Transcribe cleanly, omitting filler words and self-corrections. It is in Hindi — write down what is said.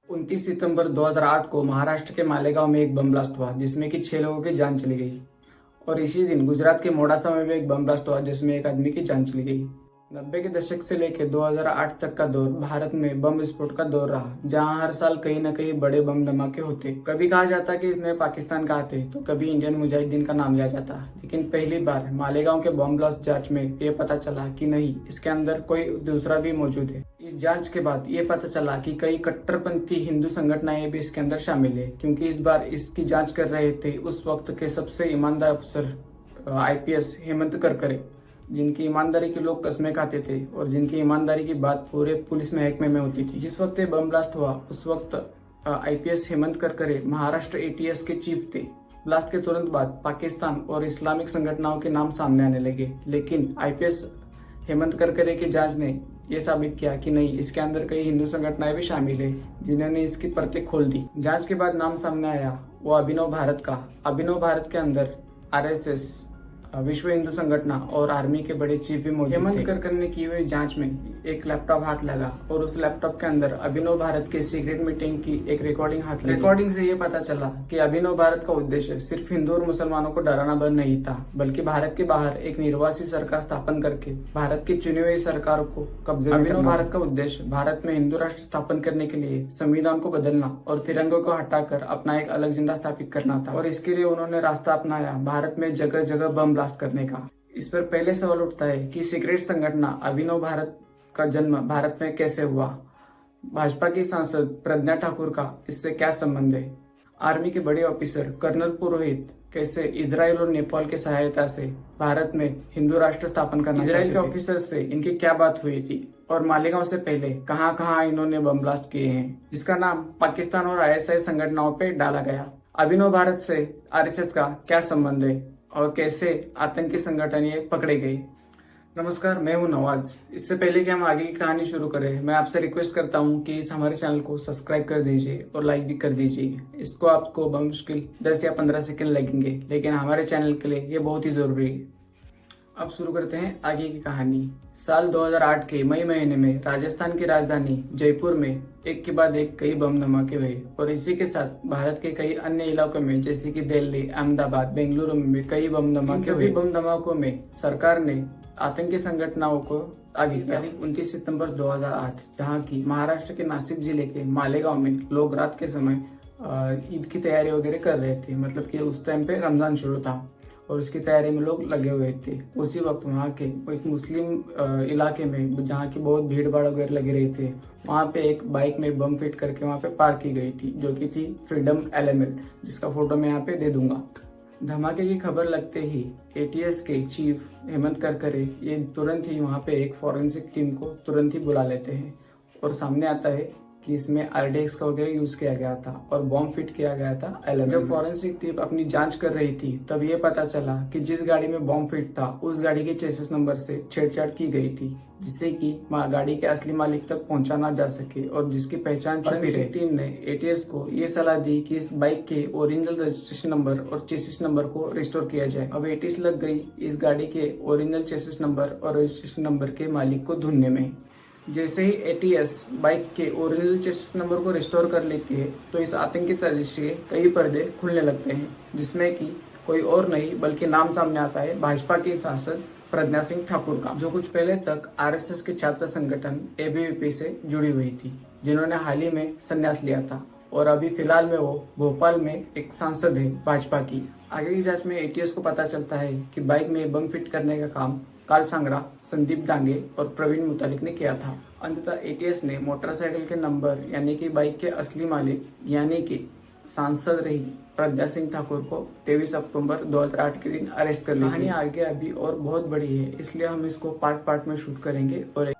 29 सितंबर 2008 को महाराष्ट्र के मालेगांव में एक बम ब्लास्ट हुआ जिसमें कि 6 लोगों की जान चली गई। और इसी दिन गुजरात के मोडासा में भी एक बम ब्लास्ट हुआ जिसमें एक आदमी की जान चली गई। 90 के दशक से लेकर 2008 तक का दौर भारत में बम विस्फोट का दौर रहा, जहां हर साल कहीं न कहीं बड़े बम धमाके होते। कभी कहा जाता कि इसमें पाकिस्तान का आते तो कभी इंडियन मुजाहिदीन का नाम लिया जाता, लेकिन पहली बार मालेगांव के बम ब्लास्ट जांच में ये पता चला कि नहीं, इसके अंदर कोई दूसरा भी मौजूद है। इस जांच के बाद ये पता चला कि कई कट्टरपंथी हिंदू संगठनें भी इसके अंदर शामिल है, क्योंकि इस बार इसकी जांच कर रहे थे उस वक्त के सबसे ईमानदार अफसर IPS हेमंत करकरे, जिनकी ईमानदारी के लोग कस्में खाते थे और जिनकी ईमानदारी की बात पूरे पुलिस महकमे में होती थी। जिस वक्त ये बम ब्लास्ट हुआ उस वक्त IPS हेमंत करकरे महाराष्ट्र ATS के चीफ थे। ब्लास्ट के तुरंत बाद पाकिस्तान और इस्लामिक संगठनों के नाम सामने आने लगे, लेकिन IPS हेमंत करकरे की जांच ने यह साबित किया कि नहीं, इसके अंदर कई हिंदू संगठनें भी शामिल है, जिन्होंने इसकी परतें खोल दी। जांच के बाद नाम सामने आया वो अभिनव भारत का। अभिनव भारत के अंदर RSS, विश्व हिंदू संगठन और आर्मी के बड़े चीफ भी मौजूद थे। हेमंत करकरे ने की हुई जांच में एक लैपटॉप हाथ लगा और उस लैपटॉप के अंदर अभिनव भारत के सीक्रेट मीटिंग की एक रिकॉर्डिंग हाथ लगी। रिकॉर्डिंग से ये पता चला कि अभिनव भारत का उद्देश्य सिर्फ हिंदू और मुसलमानों को डराना बंद नहीं था, बल्कि भारत के बाहर एक निर्वासित सरकार स्थापन करके भारत की चुनी हुई सरकार को कब्जे में। अभिनव भारत का उद्देश्य भारत में हिंदू राष्ट्र स्थापन करने के लिए संविधान को बदलना और तिरंगे को हटाकर अपना एक अलग झंडा स्थापित करना था। और इसके लिए उन्होंने रास्ता अपनाया भारत में जगह जगह बम ब्लास्ट करने का। इस पर पहले सवाल उठता है कि सीक्रेट संगठन अभिनव भारत का जन्म भारत में कैसे हुआ? भाजपा की सांसद प्रज्ञा ठाकुर का इससे क्या संबंध है? आर्मी के बड़े ऑफिसर कर्नल पुरोहित कैसे इजराइल और नेपाल की सहायता से भारत में हिंदू राष्ट्र स्थापन करना? इजराइल के ऑफिसर से इनकी क्या बात हुई थी? और मालेगांव से पहले कहां कहां इन्होंने बम ब्लास्ट किए हैं, जिसका नाम पाकिस्तान और ISI संगठनों पे डाला गया? अभिनव भारत से RSS का क्या संबंध है और कैसे आतंकी संगठन ये पकड़े गए? नमस्कार, मैं हूं नवाज। इससे पहले कि हम आगे की कहानी शुरू करें, मैं आपसे रिक्वेस्ट करता हूं कि इस हमारे चैनल को सब्सक्राइब कर दीजिए और लाइक भी कर दीजिए। इसको आपको बमुश्किल 10 या 15 सेकंड लगेंगे, लेकिन हमारे चैनल के लिए ये बहुत ही जरूरी है। अब शुरू करते हैं आगे की कहानी। साल 2008 के मई महीने में राजस्थान की राजधानी जयपुर में एक के बाद एक कई बम धमाके हुए और इसी के साथ भारत के कई अन्य इलाकों में जैसे कि दिल्ली, अहमदाबाद, बेंगलुरु में भी कई बम धमाके हुए। बम धमाकों में सरकार ने आतंकी संगठनों को आगे किया। 29 सितंबर 2008, जहां की महाराष्ट्र के नासिक जिले के मालेगांव में लोग रात के समय ईद की तैयारी वगैरह कर रहे थे। मतलब कि उस टाइम पे रमजान शुरू था और उसकी तैयारी में लोग लगे हुए थे। उसी वक्त वहाँ के एक मुस्लिम इलाके में, जहाँ की बहुत भीड़ भाड़ वगैरह लगे रहे थे, वहाँ पे एक बाइक में बम फिट करके वहाँ पे पार्क की गई थी, जो कि थी फ्रीडम एलिमेंट, जिसका फोटो मैं यहाँ पे दे दूंगा। धमाके की खबर लगते ही ATS के चीफ हेमंत करकरे ये तुरंत ही वहाँ पे एक फॉरेंसिक टीम को तुरंत ही बुला लेते हैं और सामने आता है कि इसमें RDX का वगैरह यूज किया गया था और बॉम्ब फिट किया गया था एलिमेंट। जब फॉरेंसिक टीम अपनी जांच कर रही थी तब ये पता चला कि जिस गाड़ी में बॉम्ब फिट था उस गाड़ी के चेसिस नंबर से छेड़छाड़ की गई थी, जिससे कि गाड़ी के असली मालिक तक पहुंचा ना जा सके और जिसकी पहचान छुपी रही। टीम ने ATS को ये सलाह दी कि इस बाइक के ओरिजिनल रजिस्ट्रेशन नंबर और चेसिस नंबर को रिस्टोर किया जाए। अब ATS लग गई इस गाड़ी के ओरिजिनल चेसिस नंबर और रजिस्ट्रेशन नंबर के मालिक को ढूंढने में। जैसे ही ATS बाइक के ओरिजिनल चेसिस नंबर को रिस्टोर कर लेती है तो इस आतंकी साजिश के कई पर्दे खुलने लगते हैं, जिसमें कि कोई और नहीं बल्कि नाम सामने आता है भाजपा की सांसद प्रज्ञा सिंह ठाकुर का, जो कुछ पहले तक RSS के छात्र संगठन ABVP से जुड़ी हुई थी, जिन्होंने हाल ही में संन्यास लिया था और अभी फिलहाल में वो भोपाल में एक सांसद है भाजपा की। आगे की जांच में ATS को पता चलता है कि बाइक में बम फिट करने का काम काल सांगरा, संदीप डांगे और प्रवीण मुतालिक ने किया था। अंततः ATS ने मोटरसाइकिल के नंबर यानी कि बाइक के असली मालिक यानी कि सांसद रही प्रज्ञा सिंह ठाकुर को 23 अक्टूबर 2008 के दिन अरेस्ट कर लिया। कहानी आगे अभी और बहुत बड़ी है, इसलिए हम इसको पार्ट पार्ट में शूट करेंगे और